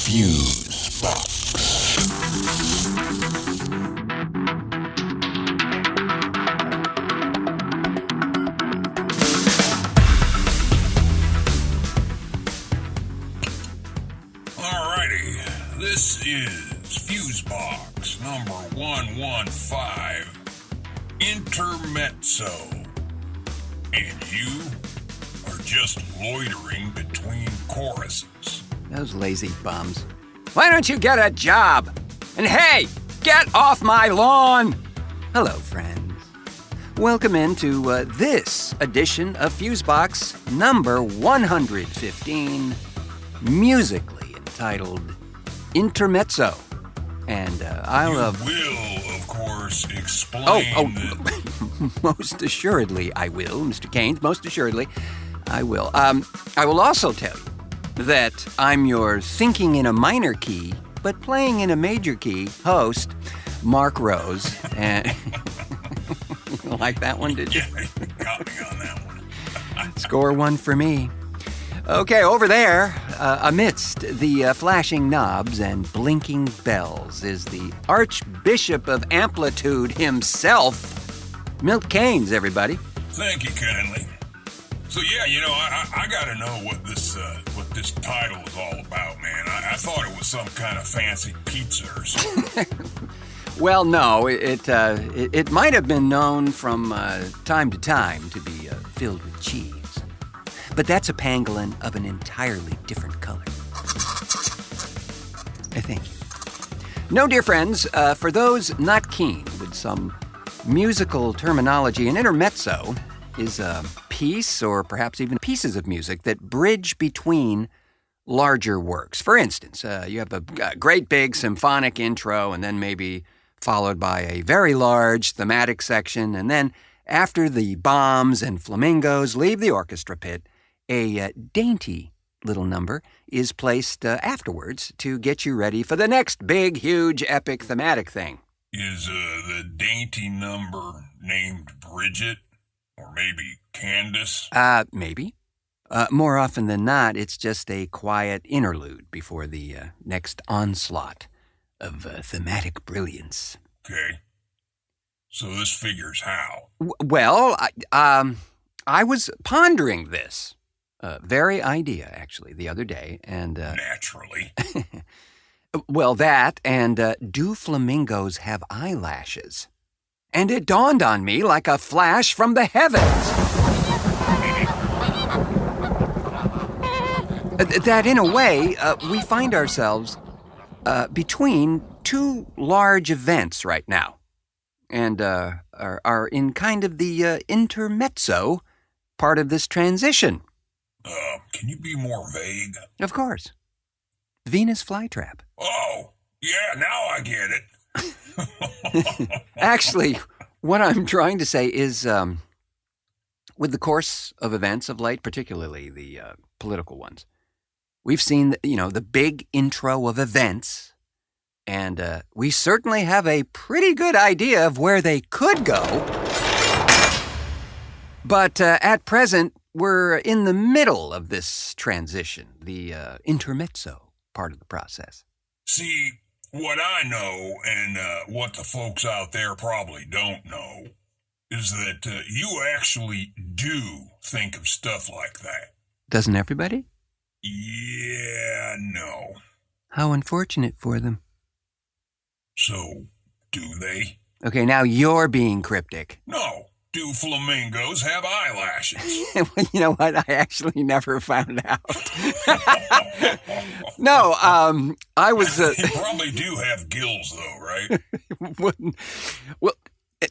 Fusebox. Alrighty, this is Fusebox number 115, Intermezzo. And you are just loitering between choruses. Those lazy bums. Why don't you get a job? And hey, get off my lawn! Hello, friends. Welcome into this edition of Fusebox number 115, musically entitled Intermezzo. And You will, of course, explain Most assuredly I will, Mr. Keynes, most assuredly I will. I will also tell you that I'm your thinking in a minor key, but playing in a major key host, Mark Rose. And you like that one, did you? Yeah, you got me on that one. Score one for me. Okay, over there, amidst the flashing knobs and blinking bells, is the Archbishop of Amplitude himself, Milt Keynes, everybody. Thank you kindly. So yeah, I gotta know what this title is all about, man. I thought it was some kind of fancy pizza or something. Well, no, it might have been known from time to time to be filled with cheese. But that's a pangolin of an entirely different color. Thank you. No, dear friends, for those not keen with some musical terminology, an intermezzo is a piece, or perhaps even pieces of music, that bridge between larger works. For instance, you have a great big symphonic intro, and then maybe followed by a very large thematic section, and then after the bombs and flamingos leave the orchestra pit, a dainty little number is placed afterwards to get you ready for the next big, huge, epic thematic thing. Is the dainty number named Bridget? Or maybe Candace? Maybe. More often than not, it's just a quiet interlude before the next onslaught of thematic brilliance. Okay. So this figures how? Well, I was pondering this very idea, actually, the other day, and... Naturally. Well, that, and do flamingos have eyelashes? And it dawned on me like a flash from the heavens. That, in a way, we find ourselves between two large events right now, and are in kind of the intermezzo part of this transition. Can you be more vague? Of course. Venus flytrap. Oh, yeah, now I get it. Actually, what I'm trying to say is, with the course of events of late, particularly the political ones, we've seen, the big intro of events, and we certainly have a pretty good idea of where they could go. But at present, we're in the middle of this transition, the intermezzo part of the process. See, what I know, and what the folks out there probably don't know, is that you actually do think of stuff like that. Doesn't everybody? Yeah, no. How unfortunate for them. So, do they? Okay, now you're being cryptic. No. Do flamingos have eyelashes? Well, you know what? I actually never found out. No, I was... They probably do have gills, though, right? Well,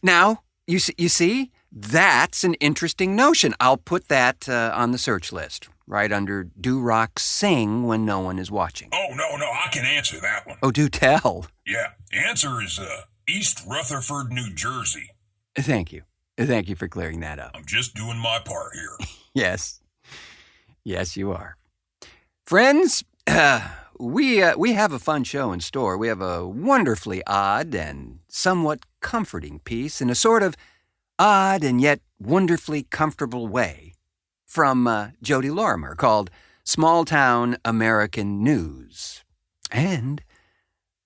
now, you see, that's an interesting notion. I'll put that on the search list, right under Do Rock Sing When No One Is Watching. Oh, no, I can answer that one. Oh, do tell. Yeah, answer is East Rutherford, New Jersey. Thank you. Thank you for clearing that up. I'm just doing my part here. Yes. Yes, you are. Friends, we have a fun show in store. We have a wonderfully odd and somewhat comforting piece in a sort of odd and yet wonderfully comfortable way from Jody Lorimer called Small Town American News. And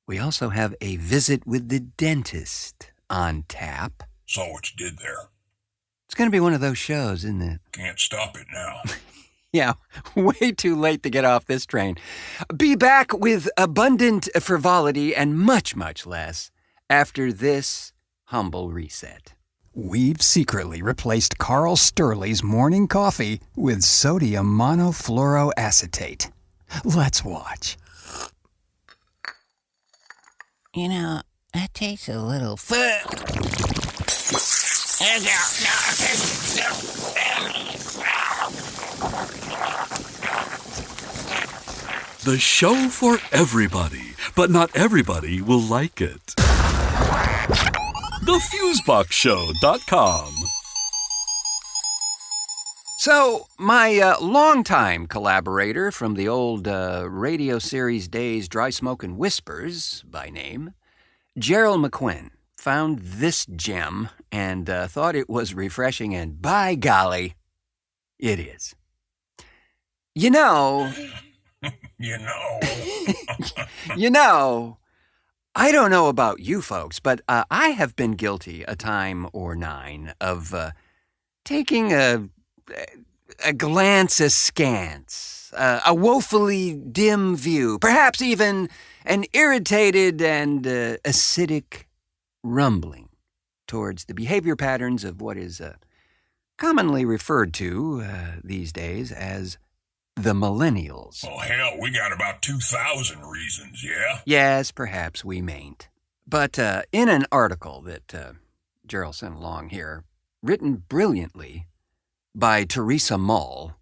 we also have a visit with the dentist on tap. So what you did there? It's going to be one of those shows, isn't it? Can't stop it now. Yeah, way too late to get off this train. Be back with abundant frivolity and much, much less after this humble reset. We've secretly replaced Carl Sturley's morning coffee with sodium mono-fluoro-acetate. Let's watch. You know, that tastes a little The show for everybody, but not everybody will like it. TheFuseboxShow.com. So, my longtime collaborator from the old radio series days, Dry Smoke and Whispers, by name, Gerald McQuinn, found this gem and thought it was refreshing, and by golly, it is. You know... You know. You know, I don't know about you folks, but I have been guilty a time or nine of taking a glance askance, a woefully dim view, perhaps even an irritated and acidic rumbling towards the behavior patterns of what is commonly referred to these days as the Millennials. Oh, hell, we got about 2,000 reasons, yeah? Yes, perhaps we mayn't. But in an article that Gerald sent along here, written brilliantly by Teresa Mull,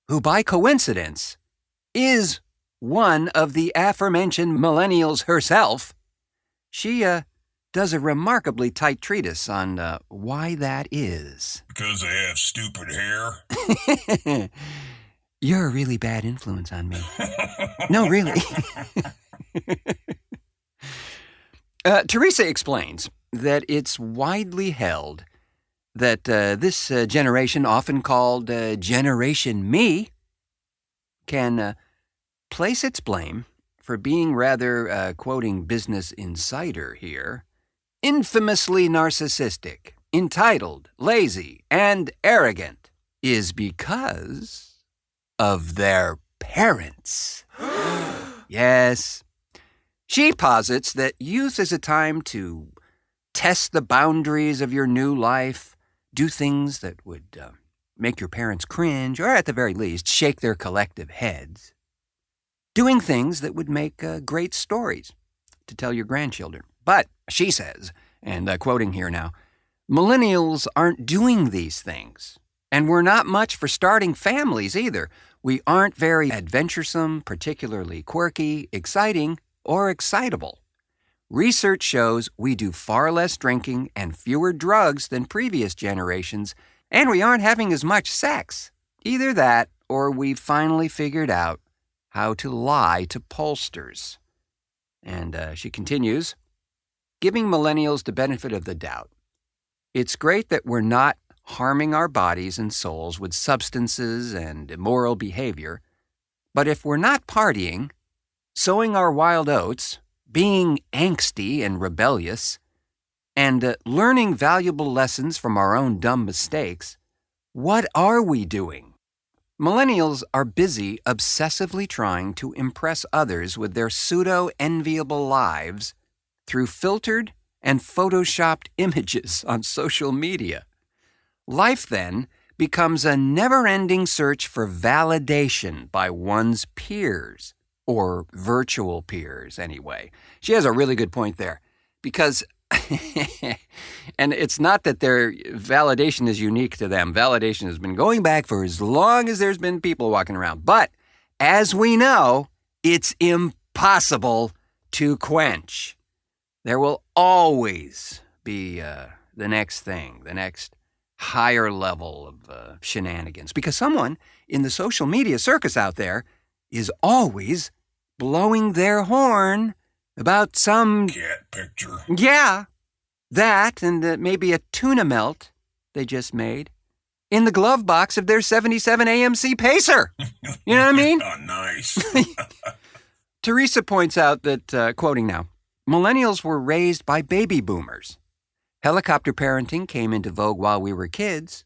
who by coincidence is one of the aforementioned Millennials herself, she does a remarkably tight treatise on why that is. Because they have stupid hair? You're a really bad influence on me. No, really. Teresa explains that it's widely held that this generation, often called Generation Me, can place its blame for being rather, quoting Business Insider here, infamously narcissistic, entitled, lazy, and arrogant, is because of their parents. Yes. She posits that youth is a time to test the boundaries of your new life, do things that would make your parents cringe, or at the very least, shake their collective heads. Doing things that would make great stories to tell your grandchildren. But, she says, and quoting here now, Millennials aren't doing these things. And we're not much for starting families either. We aren't very adventuresome, particularly quirky, exciting, or excitable. Research shows we do far less drinking and fewer drugs than previous generations, and we aren't having as much sex. Either that, or we've finally figured out how to lie to pollsters. And she continues, giving Millennials the benefit of the doubt. It's great that we're not harming our bodies and souls with substances and immoral behavior, but if we're not partying, sowing our wild oats, being angsty and rebellious, and learning valuable lessons from our own dumb mistakes, what are we doing? Millennials are busy obsessively trying to impress others with their pseudo-enviable lives through filtered and photoshopped images on social media. Life, then, becomes a never-ending search for validation by one's peers, or virtual peers, anyway. She has a really good point there, because, and it's not that their validation is unique to them. Validation has been going back for as long as there's been people walking around. But, as we know, it's impossible to quench. There will always be the next thing, the next higher level of shenanigans, because someone in the social media circus out there is always blowing their horn about some Cat picture. Yeah, that and maybe a tuna melt they just made in the glove box of their 77 AMC Pacer. You know what I mean? Oh, nice. Teresa points out that, quoting now, millennials were raised by baby boomers. Helicopter parenting came into vogue while we were kids.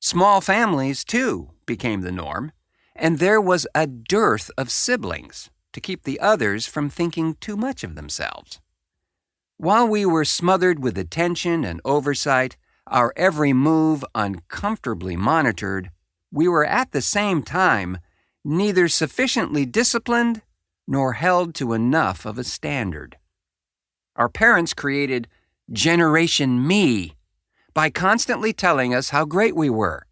Small families, too, became the norm, and there was a dearth of siblings to keep the others from thinking too much of themselves. While we were smothered with attention and oversight, our every move uncomfortably monitored, we were at the same time neither sufficiently disciplined nor held to enough of a standard. Our parents created Generation Me by constantly telling us how great we were.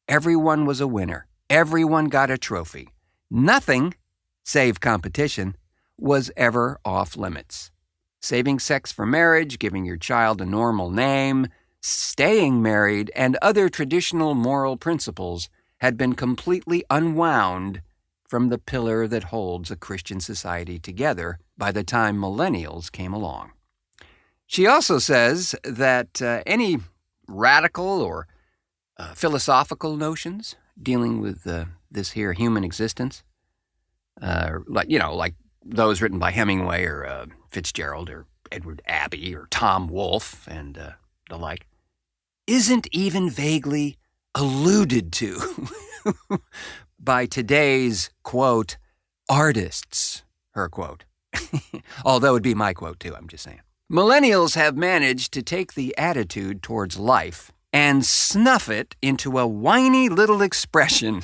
Everyone was a winner. Everyone got a trophy. Nothing, save competition, was ever off limits. Saving sex for marriage, giving your child a normal name, staying married, and other traditional moral principles had been completely unwound from the pillar that holds a Christian society together by the time millennials came along. She also says that any radical or philosophical notions dealing with this here human existence, like those written by Hemingway or Fitzgerald or Edward Abbey or Tom Wolfe and the like, isn't even vaguely alluded to by today's, quote, artists, her quote. Although it'd be my quote, too, I'm just saying. Millennials have managed to take the attitude towards life and snuff it into a whiny little expression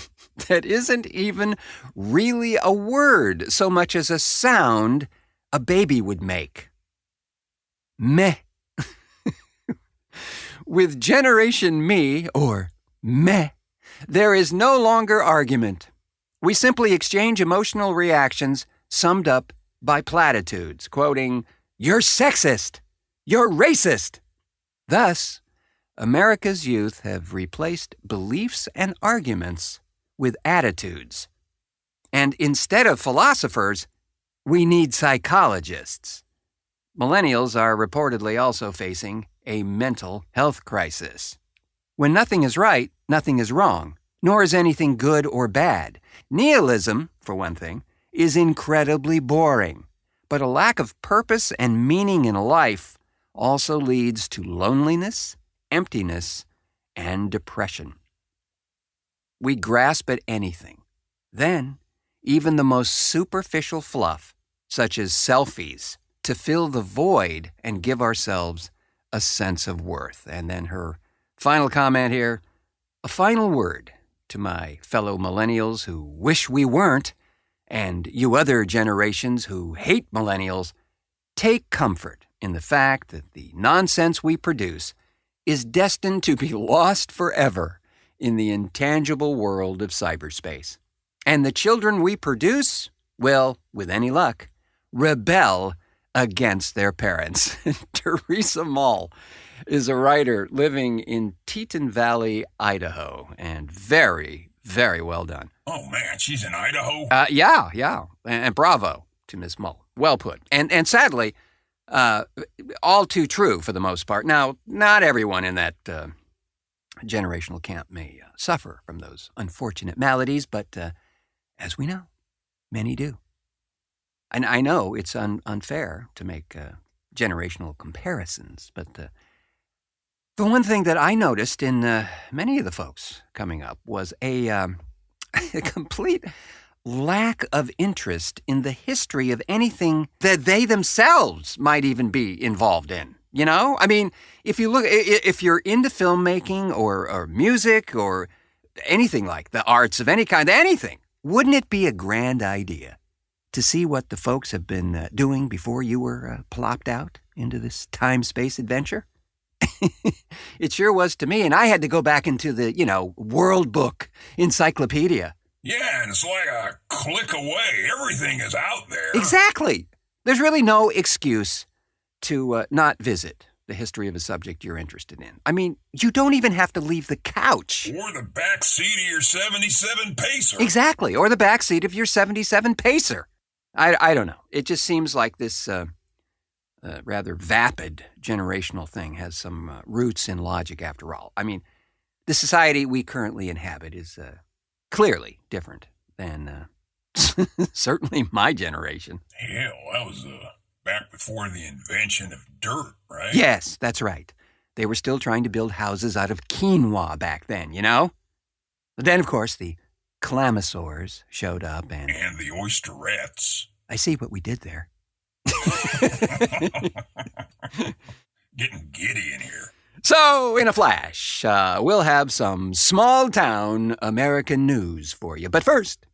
that isn't even really a word so much as a sound a baby would make. Meh. With Generation Me, or meh, there is no longer argument. We simply exchange emotional reactions summed up by platitudes, quoting, "You're sexist. You're racist." Thus, America's youth have replaced beliefs and arguments with attitudes. And instead of philosophers, we need psychologists. Millennials are reportedly also facing a mental health crisis. When nothing is right, nothing is wrong, nor is anything good or bad. Nihilism, for one thing, is incredibly boring, but a lack of purpose and meaning in life also leads to loneliness, emptiness, and depression. We grasp at anything. Then, even the most superficial fluff, such as selfies, to fill the void and give ourselves a sense of worth. And then her final comment here, a final word to my fellow millennials who wish we weren't, and you other generations who hate millennials, take comfort in the fact that the nonsense we produce is destined to be lost forever in the intangible world of cyberspace. And the children we produce will, with any luck, rebel against their parents. Teresa Mull is a writer living in Teton Valley, Idaho, and very, very well done. Oh, man, she's in Idaho? Yeah. And bravo to Miss Mull. Well put. And sadly, all too true for the most part. Now, not everyone in that generational camp may suffer from those unfortunate maladies, but as we know, many do. And I know it's unfair to make generational comparisons, but the one thing that I noticed in many of the folks coming up was a complete lack of interest in the history of anything that they themselves might even be involved in. You know? I mean, if you're into filmmaking or music or anything like the arts of any kind, anything, wouldn't it be a grand idea to see what the folks have been doing before you were plopped out into this time-space adventure? It sure was to me, and I had to go back into the, World Book Encyclopedia. Yeah, and it's like a click away. Everything is out there. Exactly. There's really no excuse to not visit the history of a subject you're interested in. I mean, you don't even have to leave the couch. Or the back seat of your 77 Pacer. Exactly, or the back seat of your 77 Pacer. I don't know. It just seems like this rather vapid generational thing has some roots in logic after all. I mean, the society we currently inhabit is clearly different than Certainly my generation. Hell, that was back before the invention of dirt, right? Yes, that's right. They were still trying to build houses out of quinoa back then, you know? But then, of course, the clammosaurs showed up and... And the oysterettes. I see what we did there. Getting giddy in here. So, in a flash, we'll have some small-town American news for you. But first,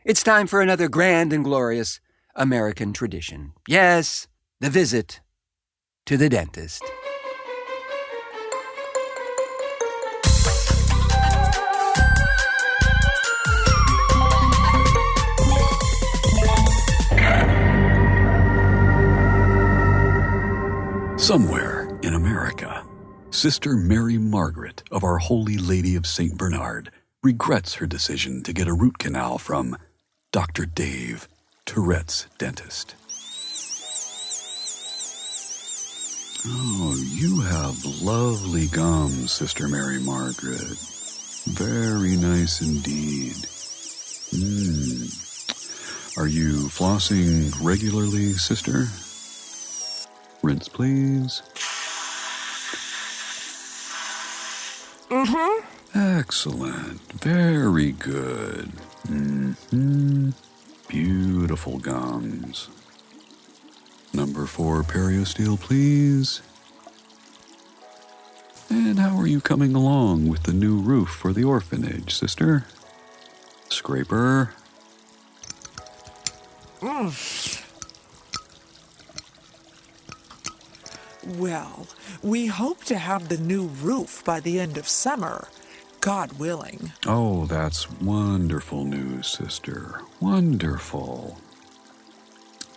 it's time for another grand and glorious American tradition. Yes, the visit to the dentist. Somewhere in America, Sister Mary Margaret of Our Holy Lady of St. Bernard regrets her decision to get a root canal from Dr. Dave, Tourette's dentist. Oh, you have lovely gums, Sister Mary Margaret. Very nice indeed. Are you flossing regularly, sister? Rinse, please. Excellent. Very good. Beautiful gums. Number 4 periosteel, please. And how are you coming along with the new roof for the orphanage, sister? Scraper. Well, we hope to have the new roof by the end of summer, God willing. Oh, that's wonderful news, sister. Wonderful.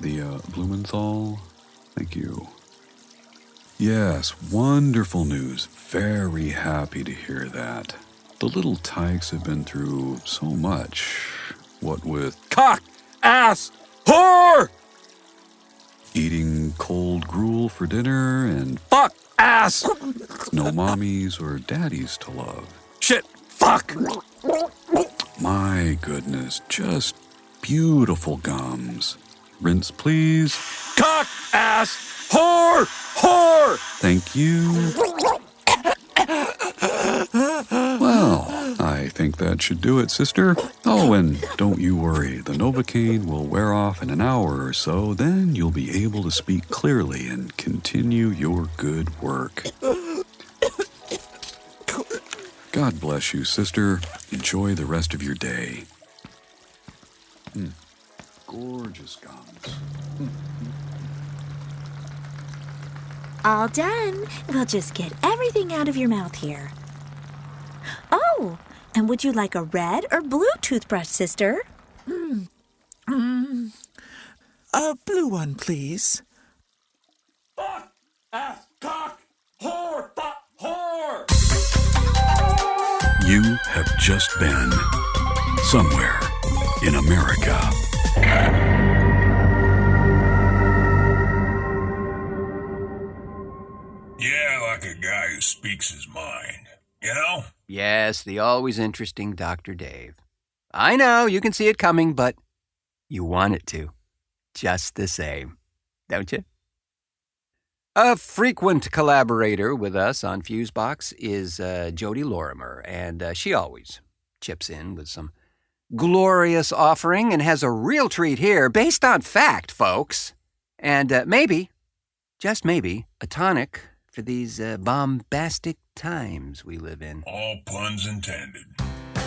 The Blumenthal? Thank you. Yes, wonderful news. Very happy to hear that. The little tykes have been through so much. What with cock, ass, whore! Eating cold gruel for dinner and fuck, ass! No mommies or daddies to love. Shit, fuck! My goodness, just beautiful gums. Rinse, please. Cock, ass, whore, whore! Thank you. Well, I think that should do it, sister. Oh, and don't you worry. The Novocaine will wear off in an hour or so. Then you'll be able to speak clearly and continue your good work. God bless you, sister. Enjoy the rest of your day. Gorgeous gums. All done. We'll just get everything out of your mouth here. Oh, and would you like a red or blue toothbrush, sister? A blue one, please. Fuck, ass, cock, whore, fuck, whore! You have just been somewhere in America. Yeah, like a guy who speaks his mind. You know? Yes, the always interesting Dr. Dave. I know, you can see it coming, but you want it to. Just the same, don't you? A frequent collaborator with us on Fusebox is Jody Lorimer, and she always chips in with some glorious offering and has a real treat here based on fact, folks. And maybe, just maybe, a tonic for these bombastic times we live in. All puns intended.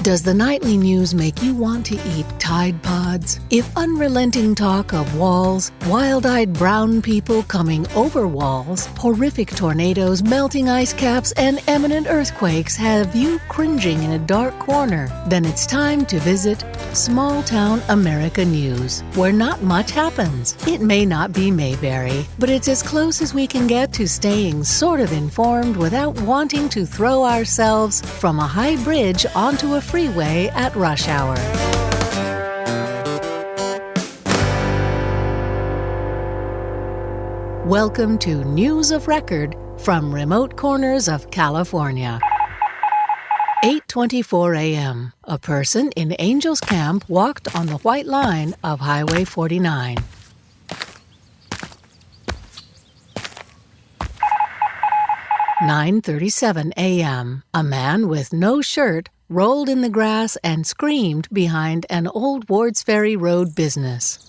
Does the nightly news make you want to eat Tide Pods? If unrelenting talk of walls, wild-eyed brown people coming over walls, horrific tornadoes, melting ice caps, and imminent earthquakes have you cringing in a dark corner, then it's time to visit Small Town America News, where not much happens. It may not be Mayberry, but it's as close as we can get to staying sort of informed without wanting to throw ourselves from a high bridge onto a freeway at rush hour. Welcome to News of Record from remote corners of California. 8:24 a.m. A person in Angels Camp walked on the white line of Highway 49. 9:37 a.m. A man with no shirt rolled in the grass and screamed behind an old Wards Ferry Road business.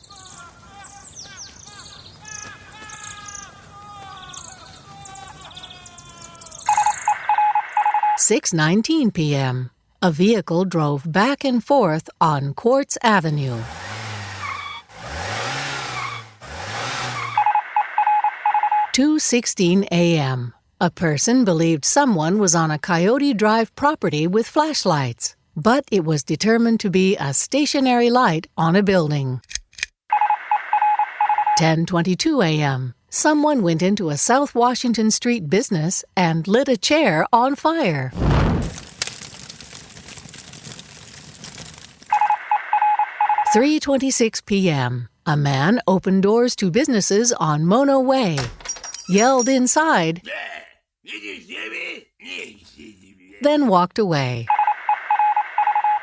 6:19 p.m. A vehicle drove back and forth on Quartz Avenue. 2:16 a.m. A person believed someone was on a Coyote Drive property with flashlights, but it was determined to be a stationary light on a building. 10:22 a.m. Someone went into a South Washington Street business and lit a chair on fire. 3:26 p.m. A man opened doors to businesses on Mono Way, yelled inside, then walked away.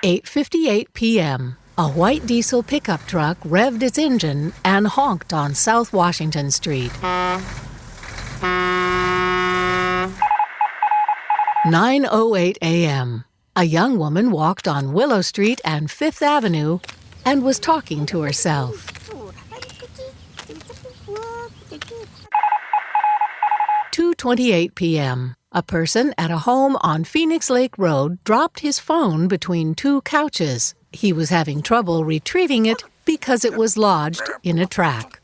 8:58 p.m. A white diesel pickup truck revved its engine and honked on South Washington Street. 9:08 a.m. A young woman walked on Willow Street and Fifth Avenue and was talking to herself. 2:28 p.m. A person at a home on Phoenix Lake Road dropped his phone between two couches. He was having trouble retrieving it because it was lodged in a track.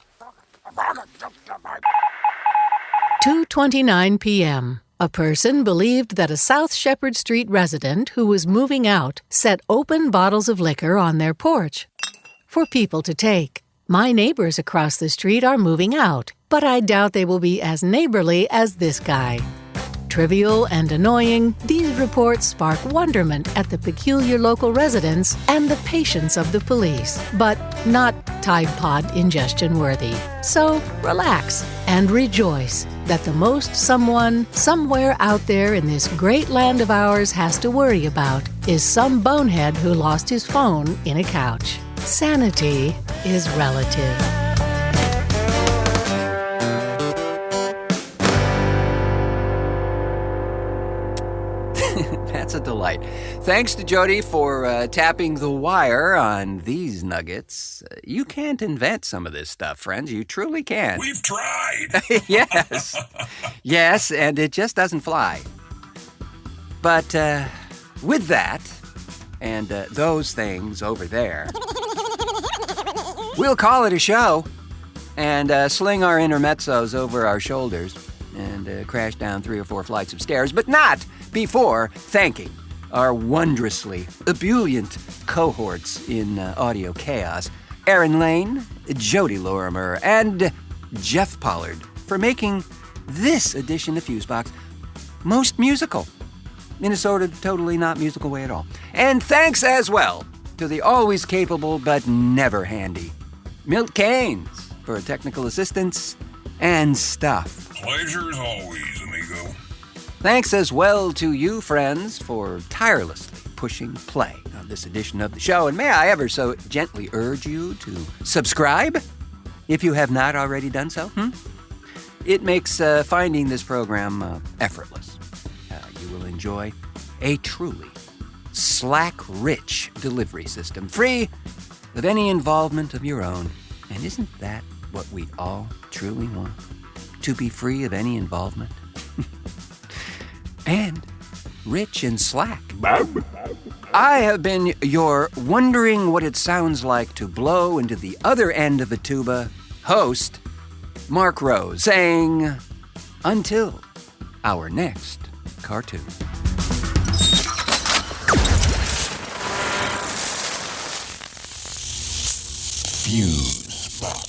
2:29 p.m. A person believed that a South Shepherd Street resident who was moving out set open bottles of liquor on their porch for people to take. My neighbors across the street are moving out, but I doubt they will be as neighborly as this guy. Trivial and annoying, these reports spark wonderment at the peculiar local residents and the patience of the police, but not Tide Pod ingestion worthy. So relax and rejoice that the most someone somewhere out there in this great land of ours has to worry about is some bonehead who lost his phone in a couch. Sanity is relative. That's a delight. Thanks to Jody for tapping the wire on these nuggets. You can't invent some of this stuff, friends. You truly can. We've tried. Yes. Yes, and it just doesn't fly. But with that, and those things over there, we'll call it a show and sling our intermezzos over our shoulders and crash down 3 or 4 flights of stairs, but not before thanking our wondrously ebullient cohorts in audio chaos, Aaron Lane, Jody Lorimer, and Jeff Pollard, for making this edition of Fusebox most musical, in a sort of totally not musical way at all. And thanks as well to the always capable but never handy Milt Keynes for technical assistance and stuff. Pleasure as always, amigo. Thanks as well to you, friends, for tirelessly pushing play on this edition of the show. And may I ever so gently urge you to subscribe if you have not already done so. It makes finding this program effortless. You will enjoy a truly Slack-rich delivery system, free of any involvement of your own. And isn't that what we all truly want? To be free of any involvement? And rich in slack. I have been your wondering what it sounds like to blow into the other end of a tuba host, Mark Rose, saying, until our next cartoon. Fusebox.